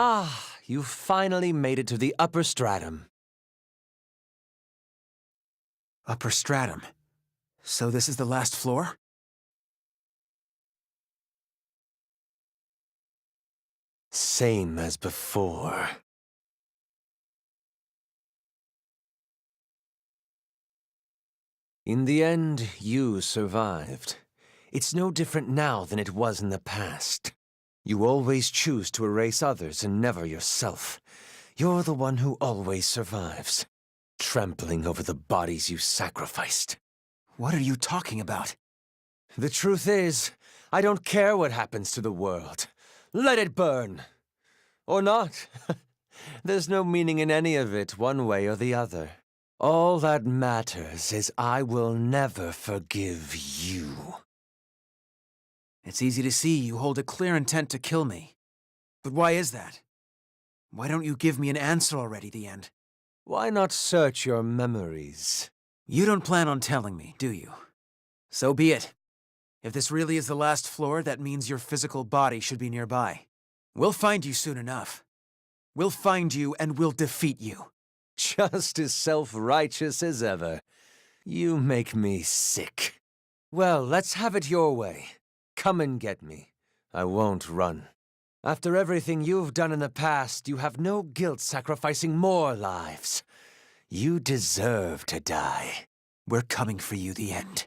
Ah, you finally made it to the upper stratum. Upper stratum. So this is the last floor? Same as before. In the end, you survived. It's no different now than it was in the past. You always choose to erase others and never yourself. You're the one who always survives, trampling over the bodies you sacrificed. What are you talking about? The truth is, I don't care what happens to the world. Let it burn. Or not. There's no meaning in any of it, one way or the other. All that matters is I will never forgive you. It's easy to see you hold a clear intent to kill me. But why is that? Why don't you give me an answer already, the end? Why not search your memories? You don't plan on telling me, do you? So be it. If this really is the last floor, that means your physical body should be nearby. We'll find you soon enough. We'll find you and we'll defeat you. Just as self-righteous as ever. You make me sick. Well, let's have it your way. Come and get me. I won't run. After everything you've done in the past, you have no guilt sacrificing more lives. You deserve to die. We're coming for you, the end.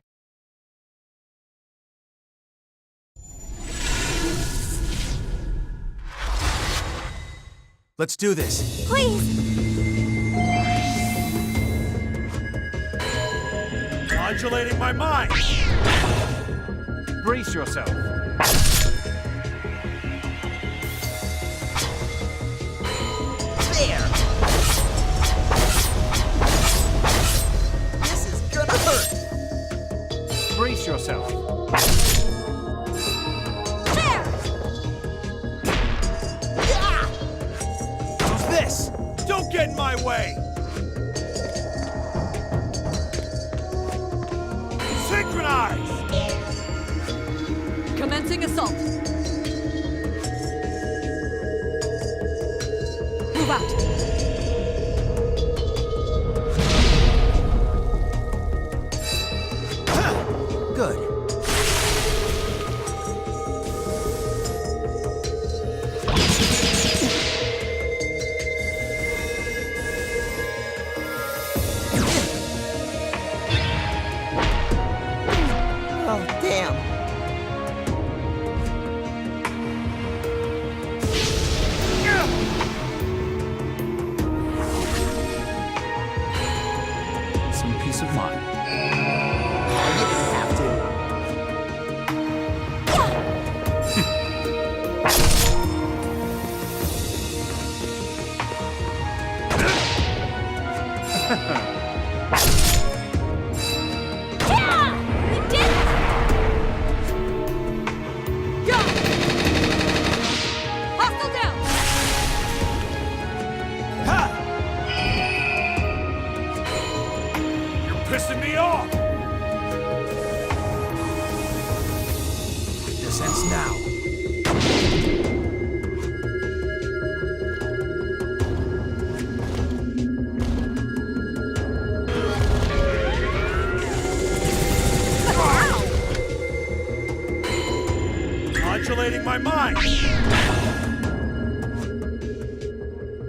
Let's do this. Please! Modulating my mind! Brace yourself. There! This is gonna hurt! Brace yourself. There! Yeah! How's this? Commencing assault. Move out. Good. Oh, damn. Some peace of mind. You didn't have to. Yeah! We did it! Go! Hostile down! You're pissing me off! Descents now. Modulating my mind!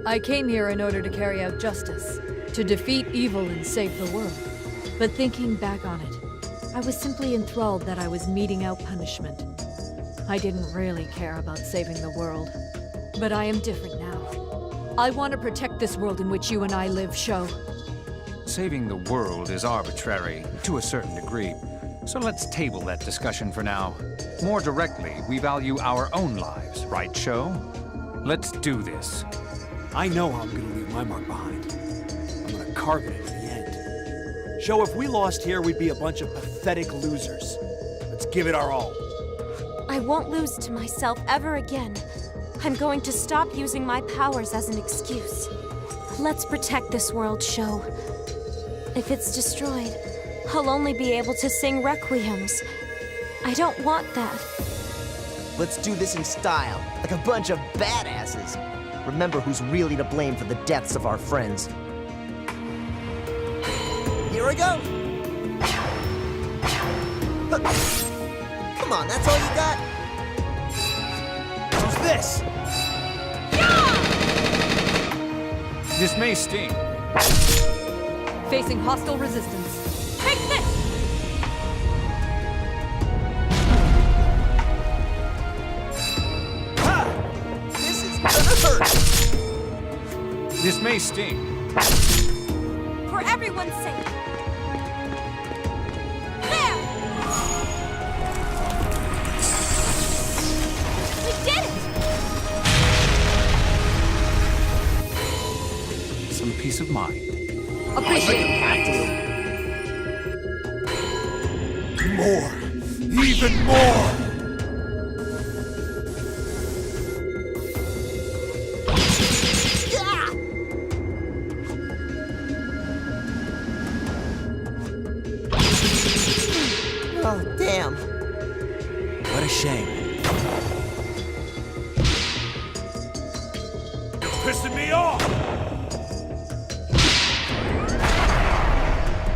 I came here in order to carry out justice, to defeat evil and save the world. But thinking back on it, I was simply enthralled that I was meting out punishment. I didn't really care about saving the world. But I am different now. I want to protect this world in which you and I live, Sho. Saving the world is arbitrary, to a certain degree. So let's table that discussion for now. More directly, we value our own lives, right, Sho? Let's do this. I know how I'm gonna leave my mark behind. I'm gonna carve it into the end. Sho, if we lost here, we'd be a bunch of pathetic losers. Let's give it our all. I won't lose to myself ever again. I'm going to stop using my powers as an excuse. Let's protect this world, Sho. If it's destroyed, I'll only be able to sing requiems. I don't want that. Let's do this in style, like a bunch of badasses. Remember who's really to blame for the deaths of our friends. Here I go! Come on, that's all you got? Who's this? This may sting. Facing hostile resistance. Take this! This is gonna hurt! This may sting. For everyone's sake. There! We did it! Some peace of mind. Appreciate it. Have to. More! Even more! Yeah! Oh, damn. What a shame. You're pissing me off!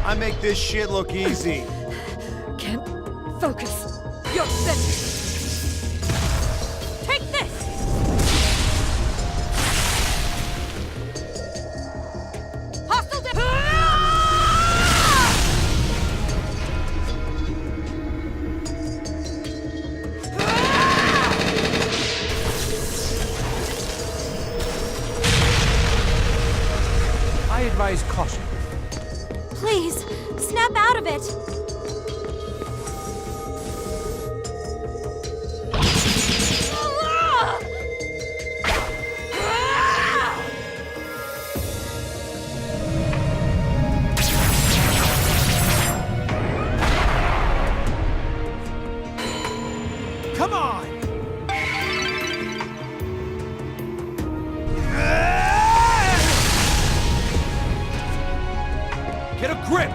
I make this shit look easy. Can't focus. You're finished. Take this! Hostile I advise caution. Please, snap out of it! Come on! Get a grip!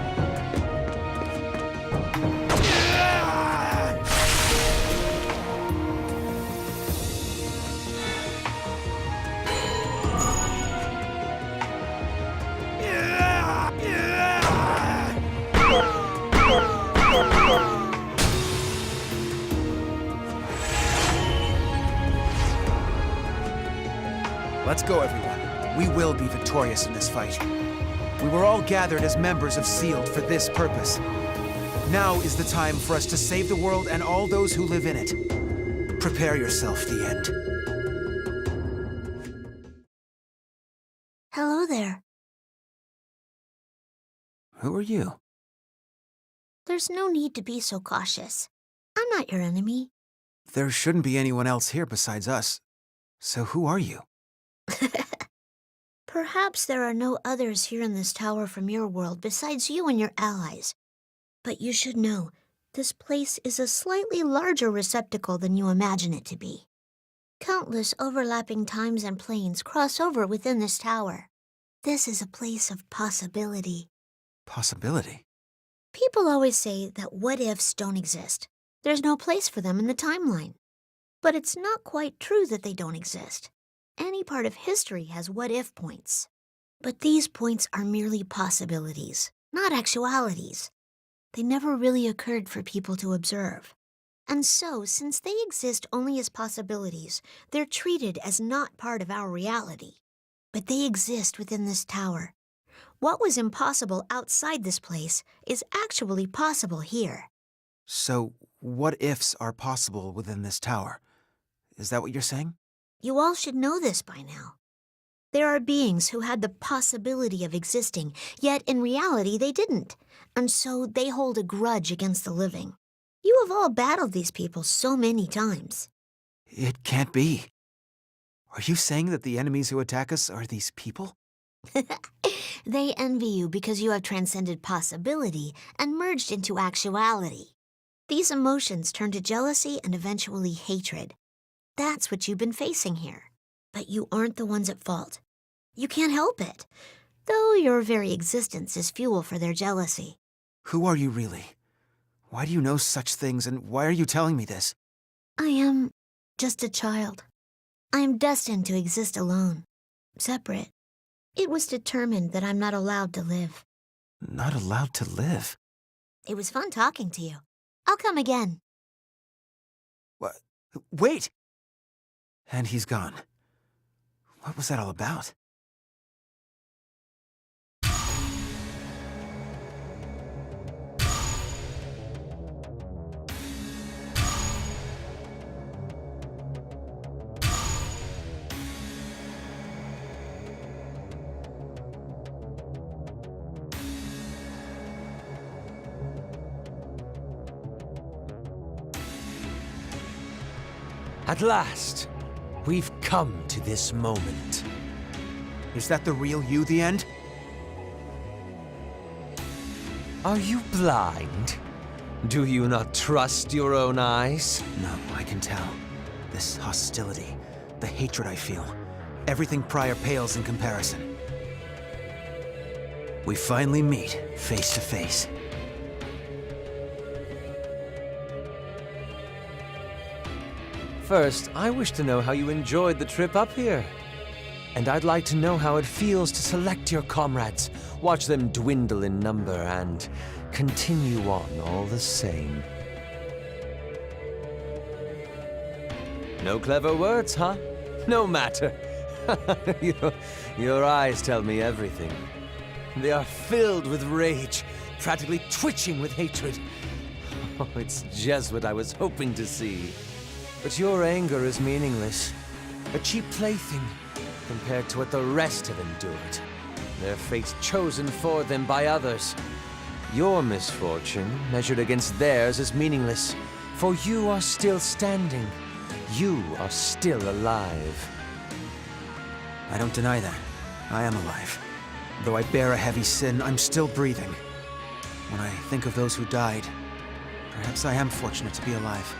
Let's go, everyone. We will be victorious in this fight. We were all gathered as members of SEALD for this purpose. Now is the time for us to save the world and all those who live in it. Prepare yourself, the end. Hello there. Who are you? There's no need to be so cautious. I'm not your enemy. There shouldn't be anyone else here besides us. So who are you? Perhaps there are no others here in this tower from your world besides you and your allies. But you should know, this place is a slightly larger receptacle than you imagine it to be. Countless overlapping times and planes cross over within this tower. This is a place of possibility. Possibility? People always say that what-ifs don't exist. There's no place for them in the timeline. But it's not quite true that they don't exist. Any part of history has what-if points. But these points are merely possibilities, not actualities. They never really occurred for people to observe. And so, since they exist only as possibilities, they're treated as not part of our reality. But they exist within this tower. What was impossible outside this place is actually possible here. So, what-ifs are possible within this tower? Is that what you're saying? You all should know this by now. There are beings who had the possibility of existing, yet in reality they didn't, and so they hold a grudge against the living. You have all battled these people so many times. It can't be. Are you saying that the enemies who attack us are these people? They envy you because you have transcended possibility and merged into actuality. These emotions turn to jealousy and eventually hatred. That's what you've been facing here. But you aren't the ones at fault. You can't help it, though your very existence is fuel for their jealousy. Who are you really? Why do you know such things, and why are you telling me this? I am just a child. I am destined to exist alone, separate. It was determined that I'm not allowed to live. Not allowed to live? It was fun talking to you. I'll come again. What? Wait! And he's gone. What was that all about? At last, we've come to this moment. Is that the real you, the end? Are you blind? Do you not trust your own eyes? No, I can tell. This hostility, the hatred I feel, everything prior pales in comparison. We finally meet, face to face. First, I wish to know how you enjoyed the trip up here. And I'd like to know how it feels to select your comrades, watch them dwindle in number, and continue on all the same. No clever words, huh? No matter. Your eyes tell me everything. They are filled with rage, practically twitching with hatred. Oh, it's just what I was hoping to see. But your anger is meaningless. A cheap plaything compared to what the rest have endured. Their fates chosen for them by others. Your misfortune, measured against theirs, is meaningless. For you are still standing. You are still alive. I don't deny that. I am alive. Though I bear a heavy sin, I'm still breathing. When I think of those who died, perhaps I am fortunate to be alive.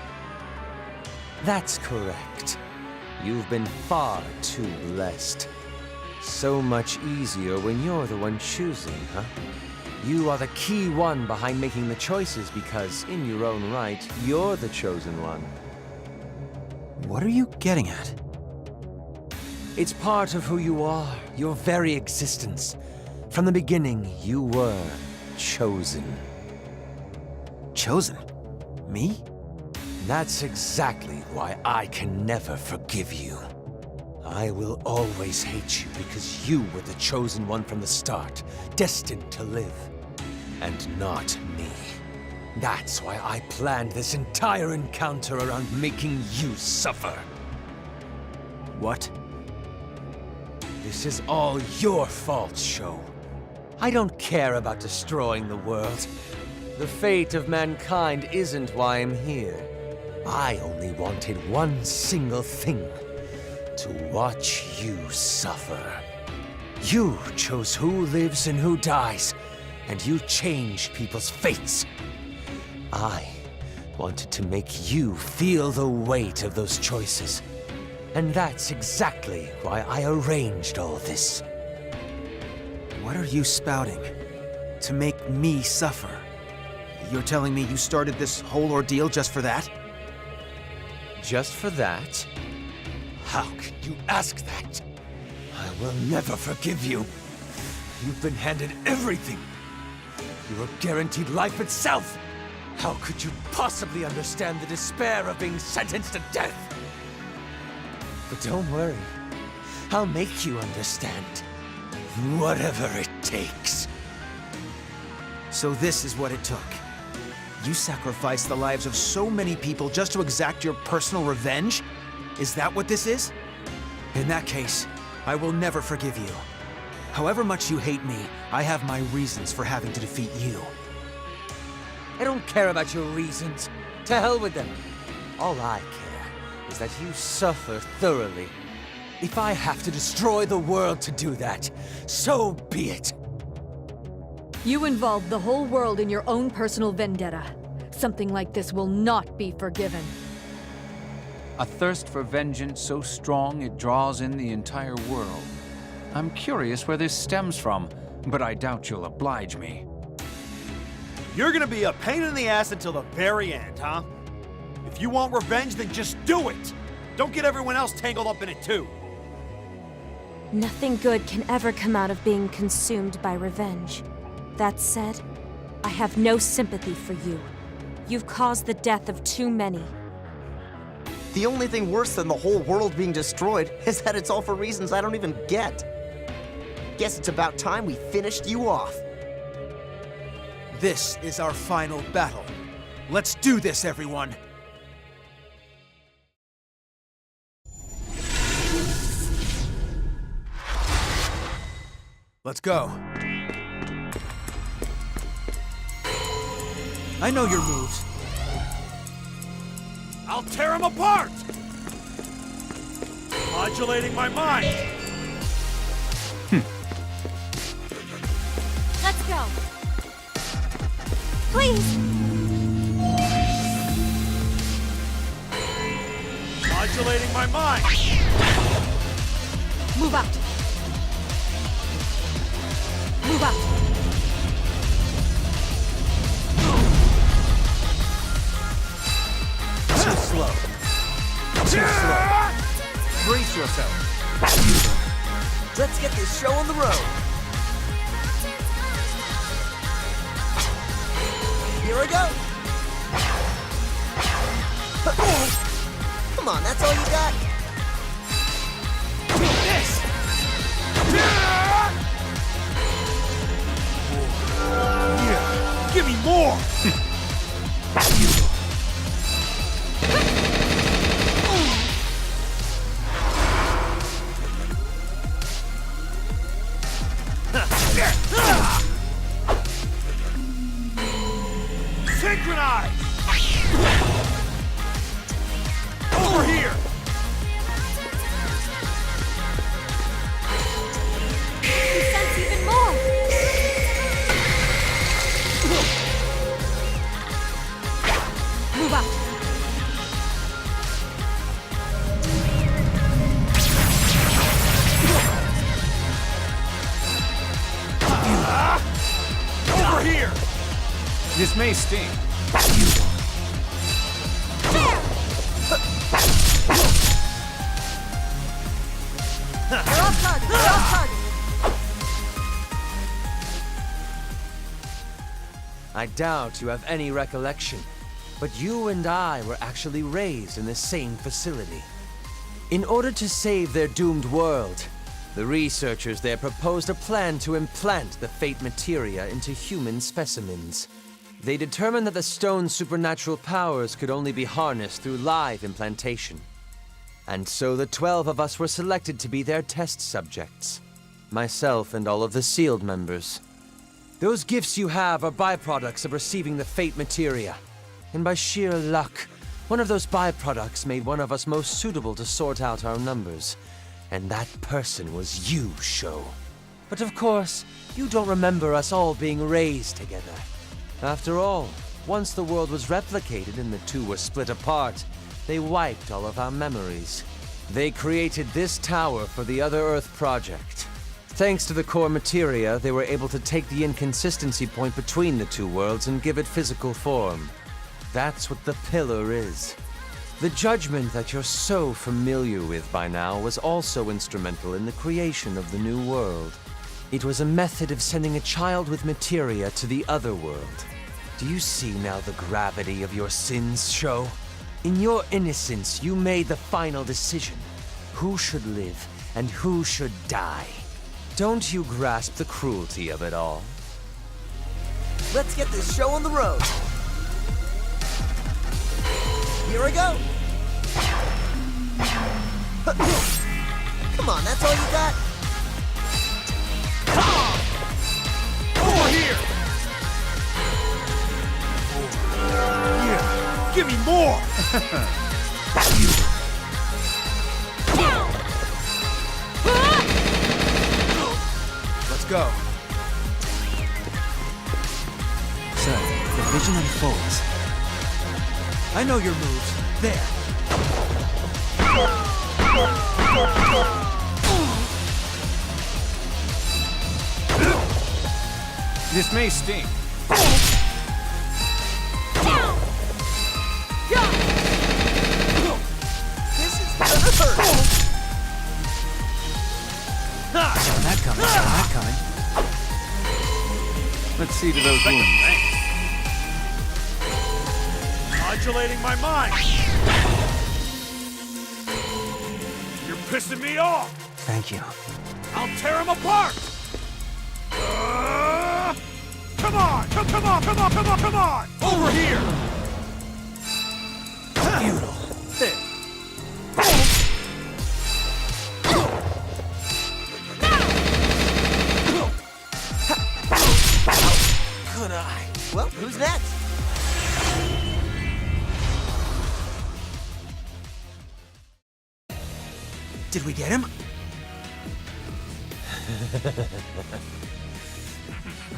That's correct. You've been far too blessed. So much easier when you're the one choosing, huh? You are the key one behind making the choices because, in your own right, you're the chosen one. What are you getting at? It's part of who you are, your very existence. From the beginning, you were chosen. Chosen? Me? That's exactly why I can never forgive you. I will always hate you because you were the chosen one from the start, destined to live. And not me. That's why I planned this entire encounter around making you suffer. What? This is all your fault, Sho. I don't care about destroying the world. The fate of mankind isn't why I'm here. I only wanted one single thing. To watch you suffer. You chose who lives and who dies, and you changed people's fates. I wanted to make you feel the weight of those choices. And that's exactly why I arranged all this. What are you spouting? To make me suffer? You're telling me you started this whole ordeal just for that? Just for that? How could you ask that? I will never forgive you. You've been handed everything. You were guaranteed life itself. How could you possibly understand the despair of being sentenced to death? But don't worry. I'll make you understand. Whatever it takes. So this is what it took. You sacrificed the lives of so many people just to exact your personal revenge? Is that what this is? In that case, I will never forgive you. However much you hate me, I have my reasons for having to defeat you. I don't care about your reasons. To hell with them. All I care is that you suffer thoroughly. If I have to destroy the world to do that, so be it. You involved the whole world in your own personal vendetta. Something like this will not be forgiven. A thirst for vengeance so strong it draws in the entire world. I'm curious where this stems from, but I doubt you'll oblige me. You're gonna be a pain in the ass until the very end, huh? If you want revenge, then just do it! Don't get everyone else tangled up in it too! Nothing good can ever come out of being consumed by revenge. That said, I have no sympathy for you. You've caused the death of too many. The only thing worse than the whole world being destroyed is that it's all for reasons I don't even get. Guess it's about time we finished you off. This is our final battle. Let's do this, everyone! Let's go. I know your moves. I'll tear him apart! Modulating my mind! Let's go! Please! Modulating my mind! Move out! Move out! Too slow. Too slow. Brace yourself. Let's get this show on the road. Here I go. Come on, that's all you got? This! Yeah, give me more! Synchronize! Over here! Sense even more! Move out! Over here! This may sting. You're off target! You're off target! I doubt you have any recollection, but you and I were actually raised in the same facility. In order to save their doomed world, the researchers there proposed a plan to implant the Fate Materia into human specimens. They determined that the stone's supernatural powers could only be harnessed through live implantation. And so the 12 of us were selected to be their test subjects. Myself and all of the SEALD members. Those gifts you have are byproducts of receiving the Fate Materia. And by sheer luck, one of those byproducts made one of us most suitable to sort out our numbers. And that person was you, Sho. But of course, you don't remember us all being raised together. After all, once the world was replicated and the two were split apart, they wiped all of our memories. They created this tower for the Other Earth project. Thanks to the core materia, they were able to take the inconsistency point between the two worlds and give it physical form. That's what the pillar is. The judgment that you're so familiar with by now was also instrumental in the creation of the new world. It was a method of sending a child with materia to the other world. Do you see now the gravity of your sins, Sho? In your innocence, you made the final decision. Who should live and who should die? Don't you grasp the cruelty of it all? Let's get this show on the road. Here I go. Come on, that's all you got? Over here! Yeah, give me more! Let's go. So, the vision unfolds. I know your moves. There. This may sting. This is gonna hurt. Saw that coming. Saw that coming. Let's see to those wounds. Modulating my mind! You're pissing me off! Thank you. I'll tear him apart! Come on! Come on! Over here! Futile. There. Good eye. Well, who's next? Did we get him?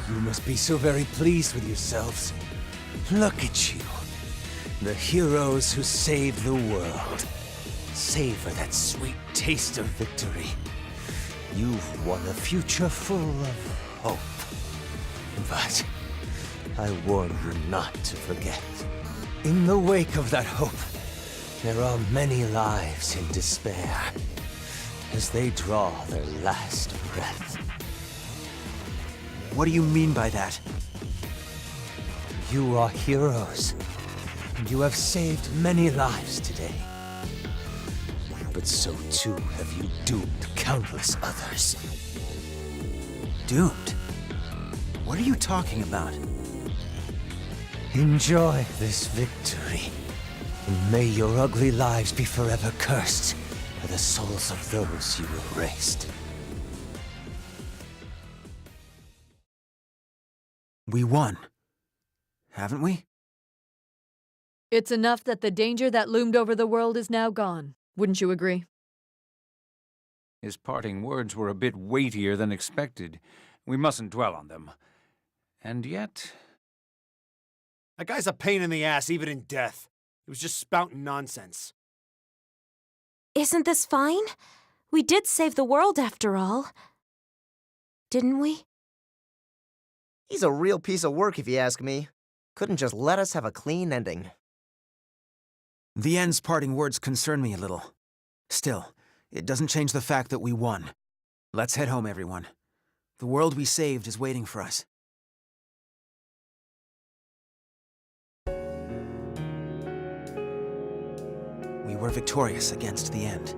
You must be so very pleased with yourselves. Look at you. The heroes who saved the world. Savor that sweet taste of victory. You've won a future full of hope. But I warn you not to forget. In the wake of that hope, there are many lives in despair as they draw their last breath. What do you mean by that? You are heroes, and you have saved many lives today. But so too have you doomed countless others. Doomed? What are you talking about? Enjoy this victory, and may your ugly lives be forever cursed by the souls of those you erased. We won. Haven't we? It's enough that the danger that loomed over the world is now gone. Wouldn't you agree? His parting words were a bit weightier than expected. We mustn't dwell on them. And yet... That guy's a pain in the ass even in death. He was just spouting nonsense. Isn't this fine? We did save the world after all. Didn't we? He's a real piece of work if you ask me. Couldn't just let us have a clean ending. The end's parting words concern me a little. Still, it doesn't change the fact that we won. Let's head home, everyone. The world we saved is waiting for us. We were victorious against the end.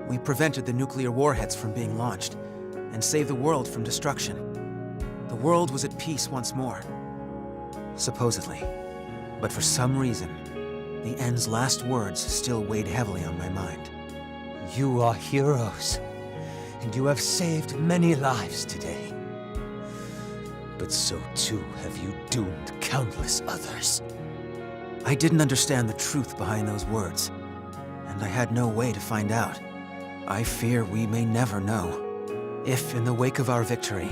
We prevented the nuclear warheads from being launched, and saved the world from destruction. The world was at peace once more. Supposedly. But for some reason, the End's last words still weighed heavily on my mind. You are heroes, and you have saved many lives today. But so too have you doomed countless others. I didn't understand the truth behind those words, and I had no way to find out. I fear we may never know. If, in the wake of our victory,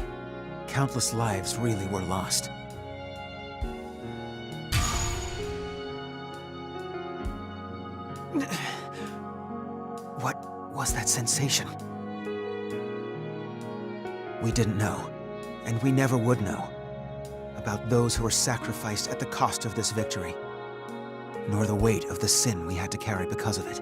countless lives really were lost. What was that sensation? We didn't know, and we never would know, about those who were sacrificed at the cost of this victory, nor the weight of the sin we had to carry because of it.